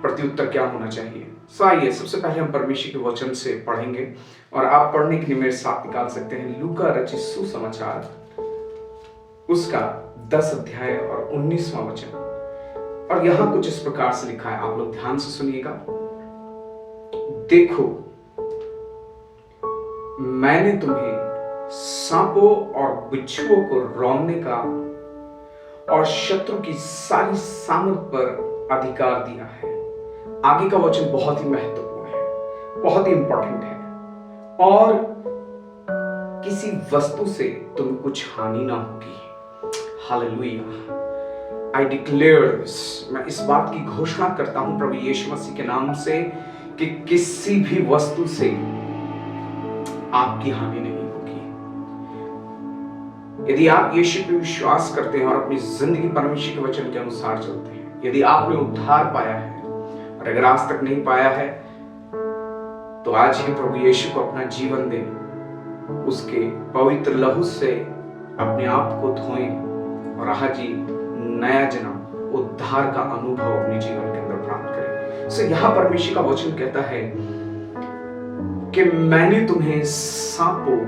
प्रत्युत्तर क्या होना चाहिए। सो आइए सबसे पहले हम परमेश्वर के वचन से पढ़ेंगे और आप पढ़ने के लिए मेरे साथ निकाल सकते हैं लूका रचित सुसमाचार उसका 10 अध्याय और 19वां वचन। और यहां कुछ इस प्रकार से लिखा है, आप लोग ध्यान से सुनिएगा। देखो, मैंने तुम्हें सांपों और बिच्छुओं को रौंदने का और शत्रु की सारी सामर्थ पर अधिकार दिया है। आगे का वचन बहुत ही महत्वपूर्ण है, बहुत ही इंपॉर्टेंट है। और किसी वस्तु से तुम्हें कुछ हानि ना होगी। हालेलुया। आई डिक्लेयर दिस, मैं इस बात की घोषणा करता हूं प्रभु यीशु मसीह के नाम से कि किसी भी वस्तु से आपकी हानि नहीं होगी। यदि आप यीशु पे विश्वास करते हैं और अपनी जिंदगी परमेश्वर के वचन के अनुसार चलते हैं, यदि आपने उद्धार पाया है और अगर आज तक नहीं पाया है तो आज ही प्रभु यीशु को अपना जीवन दें, उसके पवित्र लहू से अपने आप को धोएं और आज ही नया जन्म, उद्धार का अनुभव अपने जीवन के अंदर प्राप्त करें। सो यहां परमेश्वर का वचन कहता है कि मैंने तुम्हें सांपों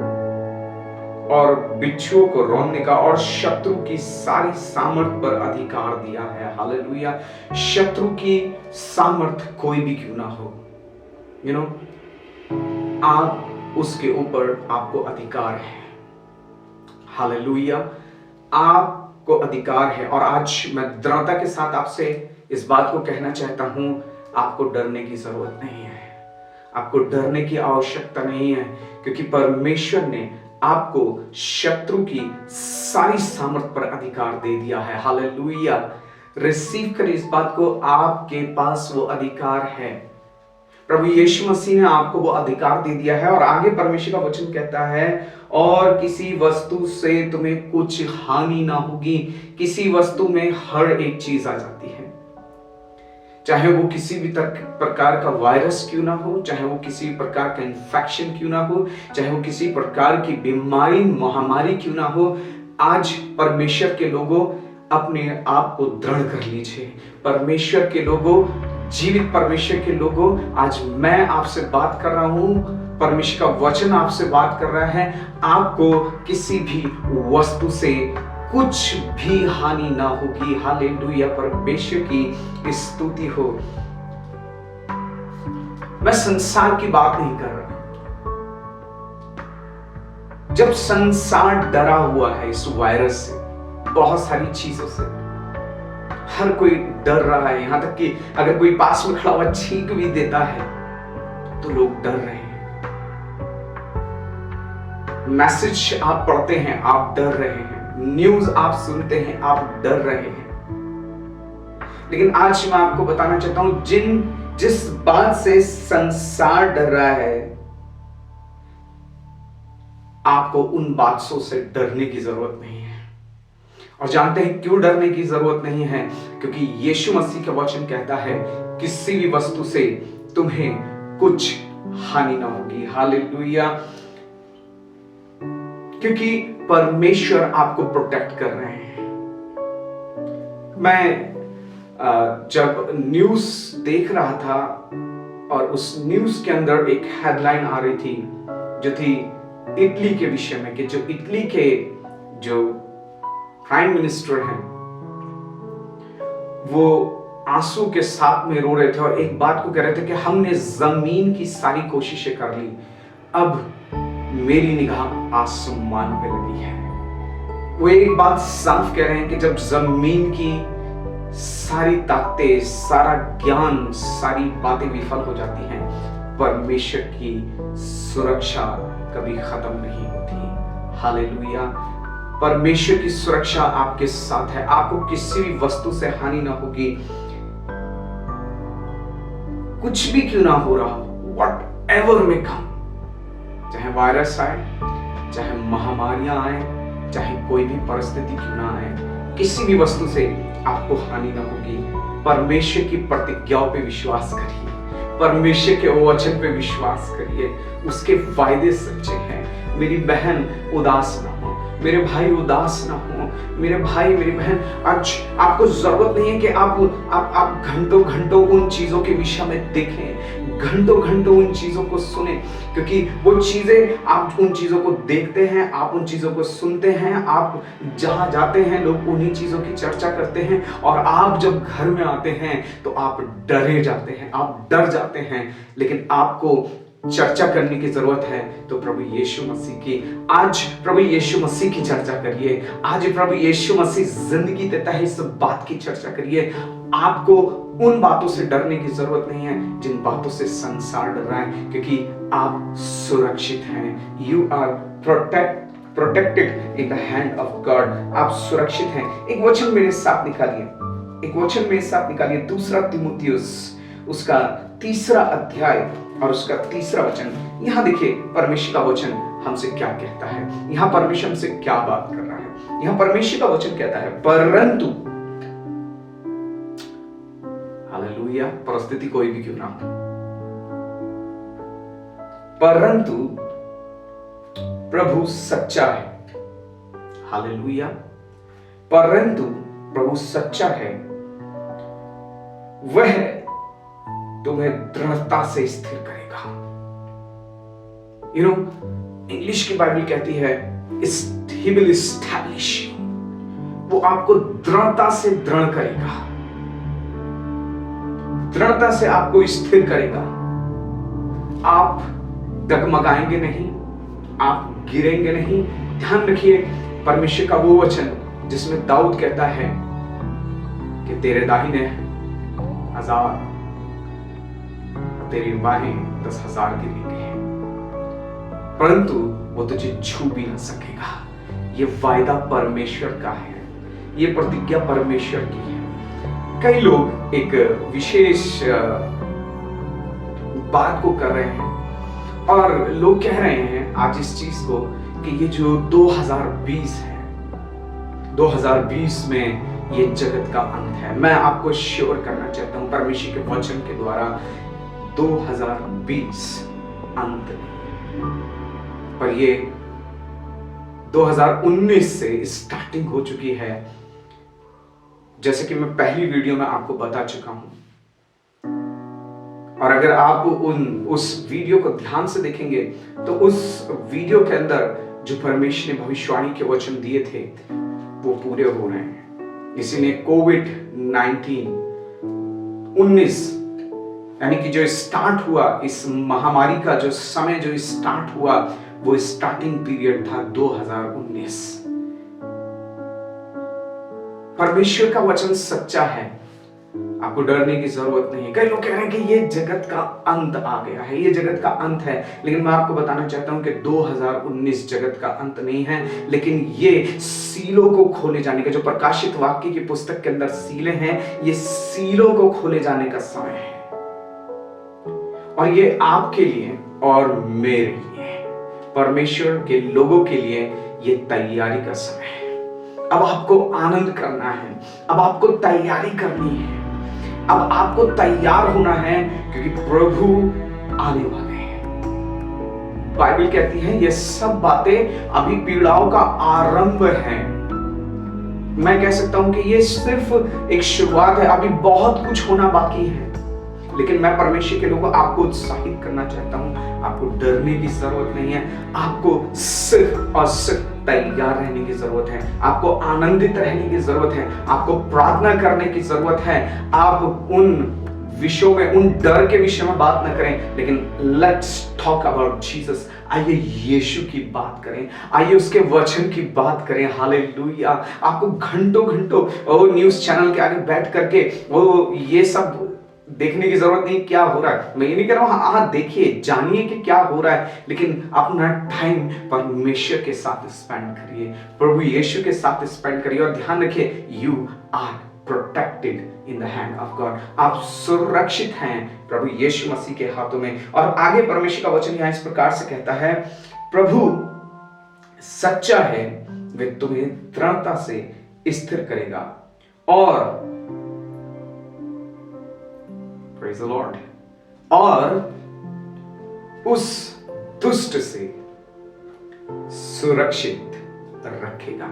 और बिच्छुओं को रौंदने का और शत्रु की सारी सामर्थ पर अधिकार दिया है। हालेलुया। शत्रु की सामर्थ कोई भी क्यों ना हो, आप उसके ऊपर आपको अधिकार है। हालेलुया। आपको अधिकार है। और आज मैं दृढ़ता के साथ आपसे इस बात को कहना चाहता हूं, आपको डरने की जरूरत नहीं है, आपको डरने की आवश्यकता नहीं है, क्योंकि परमेश्वर ने आपको शत्रु की सारी सामर्थ पर अधिकार दे दिया है। हालेलुया। रिसीव करें इस बात को, आपके पास वो अधिकार है। प्रभु यीशु मसीह ने आपको वो अधिकार दे दिया है। और आगे परमेश्वर का वचन कहता है, और किसी वस्तु से तुम्हें कुछ हानि ना होगी। किसी वस्तु में हर एक चीज आ जाती है, चाहे वो किसी भी प्रकार का वायरस क्यों ना हो, चाहे वो किसी प्रकार का इन्फेक्शन क्यों ना हो, चाहे वो किसी प्रकार की बीमारी महामारी क्यों ना हो। आज परमेश्वर के लोगों, अपने आप को दृढ़ कर लीजिए। परमेश्वर के लोगों, जीवित परमेश्वर के लोगों, आज मैं आपसे बात कर रहा हूं, परमेश्वर का वचन आपसे बात कर रहा है, आपको किसी भी वस्तु से कुछ भी हानि ना होगी। हालेलुया। परमेश्वर की स्तुति हो। मैं संसार की बात नहीं कर रहा। जब संसार डरा हुआ है इस वायरस से, बहुत सारी चीजों से, हर कोई डर रहा है, यहां तक कि अगर कोई पास में खड़ा हुआ छींक भी देता है तो लोग डर रहे हैं। मैसेज आप पढ़ते हैं, आप डर रहे हैं। न्यूज आप सुनते हैं, आप डर रहे हैं। लेकिन आज मैं आपको बताना चाहता हूं, जिस बात से संसार डर रहा है, आपको उन बातों से डरने की जरूरत नहीं है। और जानते हैं क्यों डरने की जरूरत नहीं है? क्योंकि यीशु मसीह का वचन कहता है, किसी भी वस्तु से तुम्हें कुछ हानि ना होगी। हालेलुया। क्योंकि परमेश्वर आपको प्रोटेक्ट कर रहे हैं। मैं जब न्यूज देख रहा था और उस न्यूज के अंदर एक हेडलाइन आ रही थी जो थी इटली के विषय में, कि जो इटली के जो प्राइम मिनिस्टर हैं वो आंसू के साथ में रो रहे थे और एक बात को कह रहे थे कि हमने जमीन की सारी कोशिशें कर ली, अब मेरी निगाह आसमान पे लगी है। वो एक बात साफ कह रहे हैं कि जब जमीन की सारी ताकतें, सारा ज्ञान, सारी बातें विफल हो जाती हैं, परमेश्वर की सुरक्षा कभी खत्म नहीं होती। हालेलुया। परमेश्वर की सुरक्षा आपके साथ है। आपको किसी भी वस्तु से हानि ना होगी। कुछ भी क्यों ना हो रहा हो, वट एवर में कम, चाहे वायरस आए, चाहे महामारियां आए, चाहे कोई भी परिस्थिति क्यों ना आए, किसी भी वस्तु से आपको हानि ना होगी। परमेश्वर की प्रतिज्ञाओं पे विश्वास करिए, परमेश्वर के वचन पे विश्वास करिए, उसके वायदे सच्चे हैं। मेरी बहन उदास ना हो, मेरे भाई उदास ना हो, मेरे भाई मेरी बहन, आज आपको जरूरत नहीं है कि आप घंटों घंटों उन चीजों के विषय में देखें, घंटों घंटों उन चीजों को सुने, क्योंकि वो चीजें, आप उन चीजों को देखते हैं, आप उन चीजों को सुनते हैं, आप जहां जाते हैं लोग उन्हीं चीजों की चर्चा करते हैं, और आप जब घर में आते हैं तो आप डरे जाते हैं, आप डर जाते हैं। लेकिन आपको चर्चा करने की जरूरत है तो प्रभु यीशु मसीह की, आज प्रभु यीशु मसीह की चर्चा करिए। आज प्रभु यीशु मसीह जिंदगी देता है, इस बात की चर्चा करिए। आपको उन बातों से डरने की जरूरत नहीं है जिन बातों से संसार डर रहा है, क्योंकि आप सुरक्षित हैं। You are protected in the hand of God. आप सुरक्षित हैं। एक वचन मेरे साथ निकालिए, एक वचन मेरे साथ निकालिए, दूसरा तीमुथियुस उसका 3 अध्याय और उसका 3 वचन। यहां देखिए परमेश्वर का वचन हमसे क्या कहता है, यहां परमेश्वर हमसे क्या बात कर रहा है। यहां परमेश्वर का वचन कहता है, परंतु, हालेलुया, परिस्थिति कोई भी क्यों ना हो, परंतु प्रभु सच्चा है। हालेलुया, परंतु प्रभु सच्चा है, वह तुम्हें दृढ़ता से स्थिर करेगा। इंग्लिश की बाइबल कहती है he will establish you। वो आपको दृढ़ता से दृढ़ करेगा, दृढ़ता से आपको स्थिर करेगा। आप डगमगाएंगे नहीं, आप गिरेंगे नहीं। ध्यान रखिए परमेश्वर का वो वचन जिसमें दाऊद कहता है कि तेरे दाहिने 1000, तेरी बाहें 10,000 गिरेंगे, परंतु वो तुझे छू भी ना सकेगा। ये वायदा परमेश्वर का है, ये प्रतिज्ञा परमेश्वर की है। कई लोग एक विशेष बात को कर रहे हैं और लोग कह रहे हैं आज इस चीज को कि ये जो 2020 है, 2020 में ये जगत का अंत है। मैं आपको श्योर करना चाहता हूं परमेश्वर के वचन के द्वारा, 2020 अंत नहीं, पर ये 2019 से स्टार्टिंग हो चुकी है। जैसे कि मैं पहली वीडियो में आपको बता चुका हूं, और अगर आप उस वीडियो को ध्यान से देखेंगे तो उस वीडियो के अंदर जो परमेश्वर ने भविष्यवाणी के वचन दिए थे वो पूरे हो रहे हैं। इसी ने कोविड-19 यानी कि जो स्टार्ट हुआ, इस महामारी का जो समय जो स्टार्ट हुआ, वो स्टार्टिंग पीरियड था 2019। परमेश्वर का वचन सच्चा है, आपको डरने की जरूरत नहीं है। कई लोग कह रहे हैं कि ये जगत का अंत आ गया है, ये जगत का अंत है, लेकिन मैं आपको बताना चाहता हूं कि 2019 जगत का अंत नहीं है, लेकिन ये सीलों को खोले जाने का, जो प्रकाशित वाक्य की पुस्तक के अंदर सीले हैं, ये सीलों को खोले जाने का समय है, और ये आपके लिए और मेरे लिए, परमेश्वर के लोगों के लिए ये तैयारी का समय है। अब आपको आनंद करना है, अब आपको तैयारी करनी है, अब आपको तैयार होना है, क्योंकि प्रभु आने वाले हैं। बाइबल कहती है ये सब बातें अभी पीड़ाओं का आरंभ है। मैं कह सकता हूं कि ये सिर्फ एक शुरुआत है, अभी बहुत कुछ होना बाकी है। लेकिन मैं परमेश्वर के लोगों को आपको उत्साहित करना चाहता हूं, आपको डरने की जरूरत नहीं है, आपको सिर्फ और सिर्फ तैयार रहने की जरूरत है, आपको आनंदित रहने की जरूरत है, आपको प्रार्थना करने की जरूरत है। आप उन विषयों में, उन डर के विषय में बात न करें, लेकिन लेट्स टॉक अबाउट जीसस। आइए यीशु की बात करें, आइए उसके वचन की बात करें। हालेलुया। आपको घंटों घंटों वो न्यूज चैनल के आगे बैठ करके वो ये सब देखने की जरूरत नहीं क्या हो रहा है। मैं ये नहीं कह रहा हूं, हाँ देखिए, जानिए कि क्या हो रहा है, लेकिन अपना टाइम परमेश्वर के साथ स्पेंड करिए, प्रभु यीशु के साथ स्पेंड करिए। और ध्यान रखिए, you are protected in the hand of God. आप सुरक्षित हैं प्रभु यीशु मसीह के हाथों में। और आगे परमेश्वर का वचन यहां इस प्रकार से कहता है, प्रभु सच्चा है, वे तुम्हें दृढ़ता से स्थिर करेगा, और Praise the Lord, और उस दुष्ट से सुरक्षित रखेगा।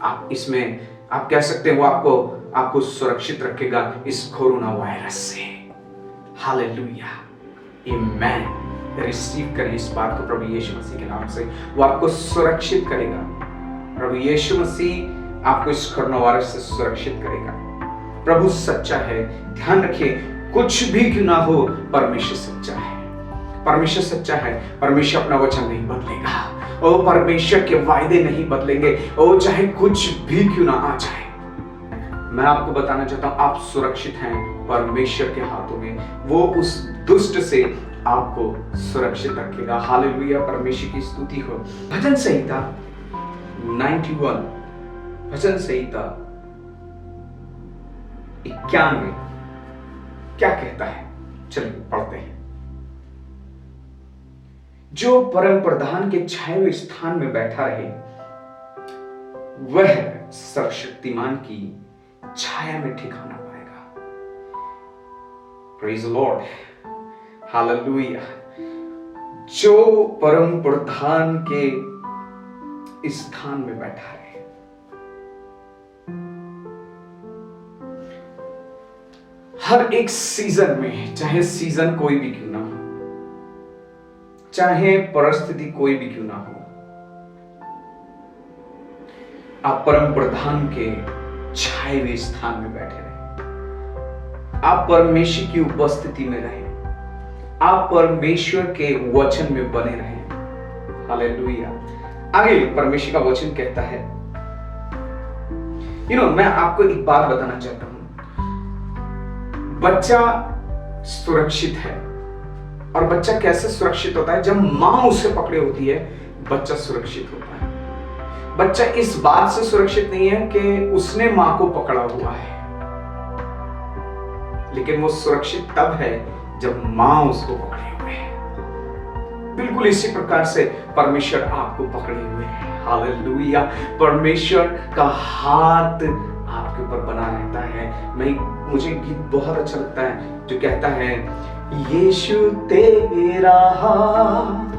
आप इसमें आप कह सकते हैं वो आपको सुरक्षित रखेगा इस कोरोना वायरस से। हालेलुया, आमीन। रिसीव करें इस बात को प्रभु यीशु मसीह के नाम से। वो आपको सुरक्षित करेगा। प्रभु यीशु मसीह आपको इस कोरोना वायरस से सुरक्षित करेगा। प्रभु सच्चा है। ध्यान रखिए, कुछ भी क्यों ना हो, परमेश्वर सच्चा है। परमेश्वर सच्चा है। परमेश्वर अपना वचन नहीं बदलेगा। ओ परमेश्वर के वायदे नहीं बदलेंगे। ओ चाहे कुछ भी क्यों ना आ जाए। मैं आपको बताना चाहता हूं, आप सुरक्षित हैं परमेश्वर के हाथों में। वो उस दुष्ट से आपको सुरक्षित रखेगा। हालेलुया, परमेश्वर की स्तुति हो। भजन संहिता 91, भजन संहिता 91 क्या कहता है? चलिए पढ़ते हैं। जो परम प्रधान के छाए हुए स्थान में बैठा रहे, वह सर्वशक्तिमान की छाया में ठिकाना पाएगा। Praise the Lord, hallelujah. जो परम प्रधान के स्थान में बैठा रहे, हर एक सीजन में, चाहे सीजन कोई भी क्यों ना हो, चाहे परिस्थिति कोई भी क्यों ना हो, आप परम प्रधान के छाए हुए स्थान में बैठे रहे। आप परमेश्वर की उपस्थिति में रहे। आप परमेश्वर के वचन में बने रहे। हालेलुया। आगे परमेश्वर का वचन कहता है, मैं आपको एक बात बताना चाहता हूं। बच्चा सुरक्षित है। और बच्चा कैसे सुरक्षित होता है? जब मां उसे पकड़े होती है, बच्चा सुरक्षित होता है। बच्चा इस बात से सुरक्षित नहीं है कि उसने मां को पकड़ा हुआ है, लेकिन वो सुरक्षित तब है जब मां उसको पकड़े हुए है। बिल्कुल इसी प्रकार से परमेश्वर आपको पकड़े हुए है। हालेलुया। परमेश्वर का हाथ आपके ऊपर बना रहता है। मुझे गीत बहुत अच्छा लगता है जो कहता है, यीशु तेरा हाथ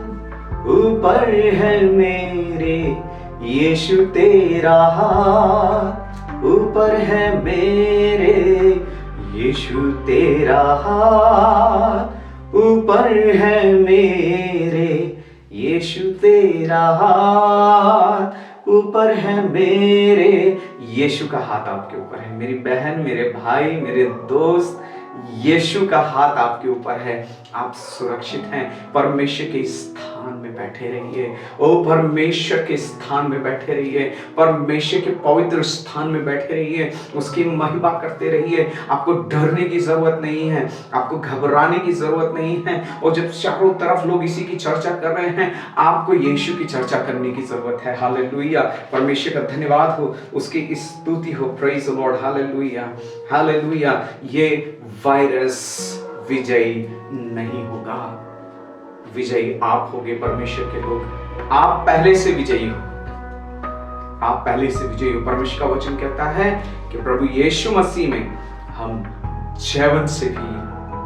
ऊपर है मेरे, यीशु तेरा हाथ ऊपर है मेरे, यीशु तेरा हाथ ऊपर है मेरे, यीशु तेरा हाथ ऊपर है मेरे। यीशु का हाथ आपके ऊपर है मेरी बहन, मेरे भाई, मेरे दोस्त। यीशु का हाथ आपके ऊपर है। आप सुरक्षित हैं। परमेश्वर के स्थान में बैठे रहिए। ओ परमेश्वर के स्थान में बैठे रहिए। परमेश्वर के पवित्र स्थान में बैठे रहिए। उसकी महिमा करते रहिए। आपको डरने की जरूरत नहीं है। आपको घबराने की जरूरत नहीं है। और जब चारों तरफ लोग इसी की चर्चा कर रहे हैं, आपको यीशु की चर्चा करने की जरूरत है। हालेलुया। परमेश्वर का धन्यवाद हो, उसकी स्तुति हो। Praise the Lord. Hallelujah, hallelujah. ये वायरस विजयी नहीं होगा। विजयी आप होगे परमेश्वर के लोग। आप पहले से विजयी हो। आप पहले से विजयी हो। परमेश्वर का वचन कहता है कि प्रभु यीशु मसीह में हम जीवन से भी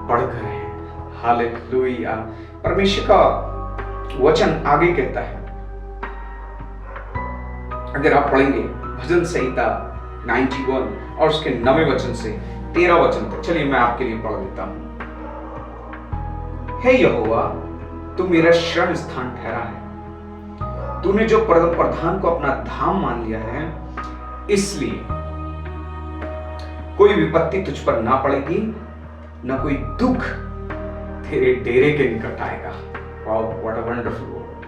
बढ़कर हैं। हालेलुया। परमेश्वर का वचन आगे कहता है, अगर आप पढ़ेंगे भजन संहिता 91 और उसके 9वें वचन से 13 वचन तक। चलिए मैं आपके लिए पढ़ देता हूं। हे यहोवा, तू मेरा शरण स्थान ठहरा है। तूने जो परम प्रधान को अपना धाम मान लिया है, इसलिए कोई विपत्ति तुझ पर ना पड़ेगी, ना कोई दुख तेरे डेरे के निकट आएगा। Wow, what a wonderful word.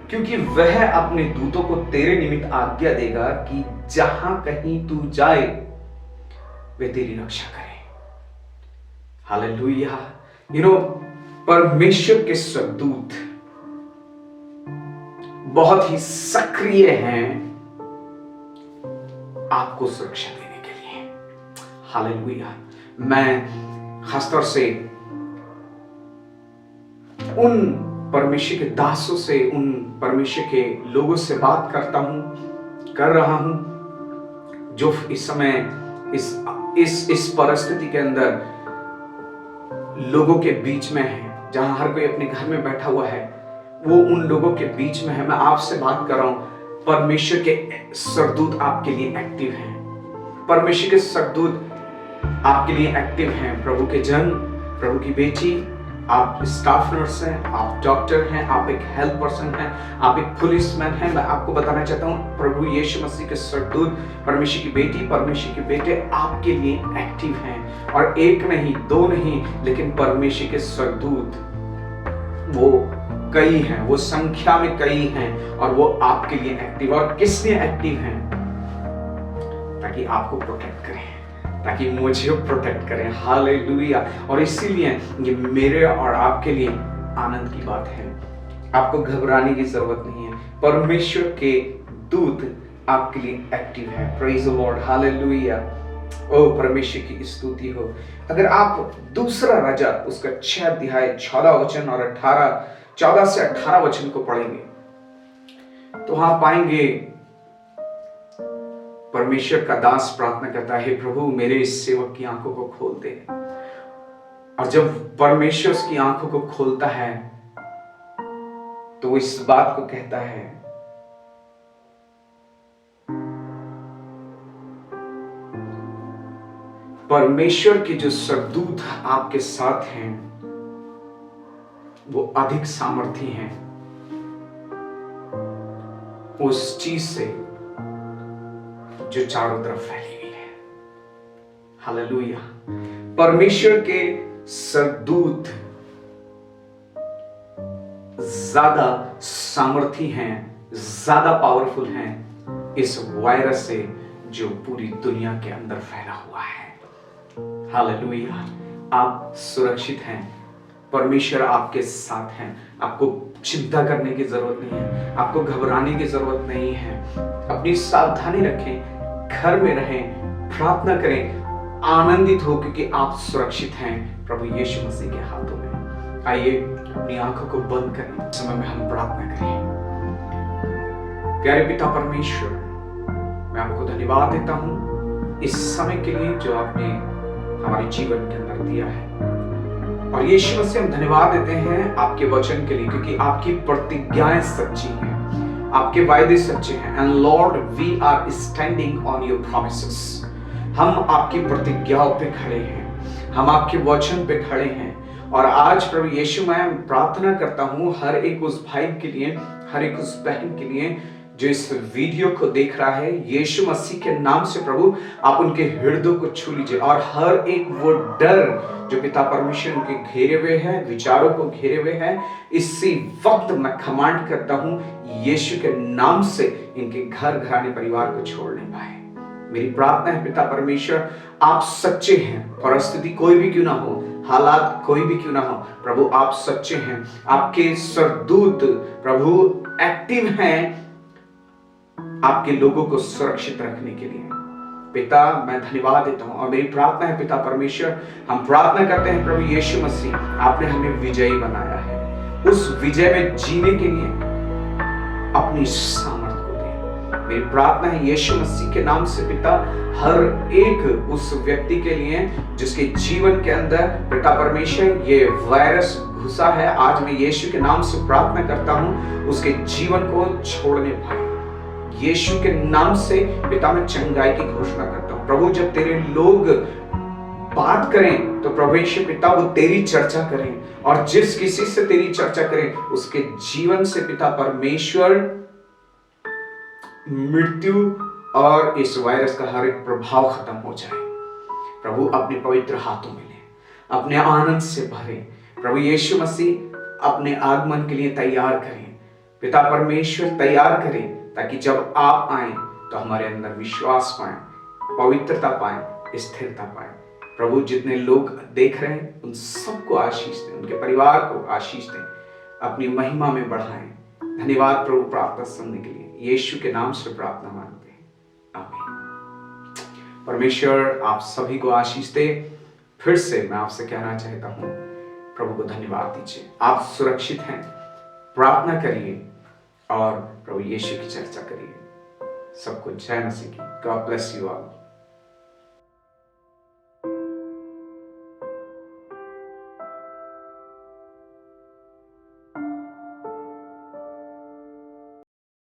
क्योंकि वह अपने दूतों को तेरे निमित्त आज्ञा देगा कि जहां कहीं तू जाए वे तेरी रक्षा करें। हालेलुया। परमेश्वर के स्वर्गदूत बहुत ही सक्रिय हैं आपको सुरक्षा देने के लिए। हालेलुया। मैं खासतौर से उन परमेश्वर के दासों से, उन परमेश्वर के लोगों से बात कर रहा हूं जो इस समय इस परिस्थिति के अंदर लोगों के बीच में है, जहां हर कोई अपने घर में बैठा हुआ है। वो उन लोगों के बीच में है। मैं आपसे बात कर रहा हूं। परमेश्वर के सरदूत आपके लिए एक्टिव हैं। परमेश्वर के सरदूत आपके लिए एक्टिव हैं। प्रभु के जन, प्रभु की बेटी, आप स्टाफ नर्स हैं, आप डॉक्टर हैं, आप एक हेल्थ पर्सन हैं, आप एक पुलिसमैन हैं। मैं आपको बताना चाहता हूँ प्रभु यीशु मसीह के सरदूत, परमेश्वर की बेटी, परमेश्वर के बेटे आपके लिए एक्टिव हैं। और एक नहीं, दो नहीं, लेकिन परमेश्वर के सरदूत वो कई हैं, वो संख्या में कई हैं, और वो आपके लिए एक्टिव। और किस लिए एक्टिव हैं? ताकि आपको प्रोटेक्ट करें, ताकि मुझे प्रोटेक्ट करें। हालेलुया। और इसीलिए ये मेरे और आपके लिए आनंद की बात है। आपको घबराने की जरूरत नहीं है। परमेश्वर के दूत आपके लिए एक्टिव है। Praise the Lord. हालेलुया। ओ परमेश्वर की स्तुति हो। अगर आप दूसरा राजा उसका 6 अध्याय 14 वचन और 14 से 18 वचन को पढ़ेंगे तो वहां पाएंगे परमेश्वर का दास प्रार्थना करता है, प्रभु मेरे इस सेवक की आंखों को खोल दे। और जब परमेश्वर उसकी आंखों को खोलता है तो वो इस बात को कहता है, परमेश्वर के जो सरदूत आपके साथ हैं वो अधिक सामर्थी हैं उस चीज से जो चारों तरफ फैली हुई है। हालेलुया। परमेश्वर के सरदूत ज्यादा सामर्थी हैं, ज्यादा पावरफुल हैं इस वायरस से जो पूरी दुनिया के अंदर फैला हुआ है। हालेलुया। आप सुरक्षित हैं। परमेश्वर आपके साथ हैं। आपको चिंता करने की जरूरत नहीं है, आपको घबराने की जरूरत नहीं है। अपनी सावधानी रखें, घर में रहें, प्रार्थना करें, आनंदित हो क्योंकि आप सुरक्षित हैं प्रभु यीशु मसीह के हाथों में। आइए अपनी आंखों को बंद करें, इस समय में हम प्रार्थना करें। प्यारे पिता परमेश्वर, मैं आपको धन्यवाद देता हूं इस समय के लिए जो आपने हमारे जीवन के अंदर दिया है। और यीशु मसीह हम धन्यवाद देते हैं आपके वचन के लिए क्योंकि आपकी प्रतिज्ञाएं सच्ची हैं, आपके वायदे सच्चे हैं। And Lord we are standing on your promises. हम आपकी प्रतिज्ञाओं पे खड़े हैं, हम आपके वचन पे खड़े हैं। और आज प्रभु यीशु मैं प्रार्थना करता हूं हर एक उस भाई के लिए, हर एक उस बहन के लिए जो इस वीडियो को देख रहा है। यीशु मसीह के नाम से प्रभु आप उनके हृदय को छू लीजिए और हर एक वो डर जो पिता परमेश्वर उनके घेरे हुए हैं, विचारों को घेरे हुए हैं, इसी वक्त मैं कमांड करता हूं यीशु के नाम से इनके घर घराने परिवार को छोड़ने पाए। मेरी प्रार्थना है पिता परमेश्वर, आप सच्चे हैं, परिस्थिति कोई भी क्यों ना हो, हालात कोई भी क्यों ना हो, प्रभु आप सच्चे हैं। आपके सरदूत प्रभु एक्टिव हैं आपके लोगों को सुरक्षित रखने के लिए। पिता मैं धन्यवाद देता हूं और मेरी प्रार्थना है पिता परमेश्वर, हम प्रार्थना करते हैं प्रभु यीशु मसीह, आपने हमें विजयी बनाया है। उस विजय में जीने के लिए अपनी सामर्थ को दे। मेरी प्रार्थना है यीशु मसीह के नाम से पिता, हर एक उस व्यक्ति के लिए जिसके जीवन के अंदर पिता परमेश्वर ये वायरस घुसा है, आज मैं यीशु के नाम से प्रार्थना करता हूं उसके जीवन को छोड़ने पाए। यीशु के नाम से पिता मैं चंगाई की घोषणा करता हूं। प्रभु जब तेरे लोग बात करें तो प्रभु यीशु पिता वो तेरी चर्चा करें और जिस किसी से तेरी चर्चा करें उसके जीवन से पिता परमेश्वर मृत्यु और इस वायरस का हर एक प्रभाव खत्म हो जाए। प्रभु अपने पवित्र हाथों में ले, अपने आनंद से भरे। प्रभु यीशु मसीह अपने आगमन के लिए तैयार करें। पिता परमेश्वर तैयार करें ताकि जब आप आए तो हमारे अंदर विश्वास पाएं, पवित्रता पाएं, स्थिरता पाएं। प्रभु जितने लोग देख रहे हैं उन सबको आशीष दें, उनके परिवार को आशीष दें, अपनी महिमा में बढ़ाएं। धन्यवाद प्रभु प्रार्थना सुनने के लिए, यीशु के नाम से प्रार्थना मांगते हैं, आमीन। परमेश्वर आप सभी को आशीष दे। फिर से मैं आपसे कहना चाहता हूं प्रभु को धन्यवाद दीजिए। आप सुरक्षित हैं, प्रार्थना करिए और प्रभु यीशु की चर्चा करिए। सबको जय मसीह की। God bless you all.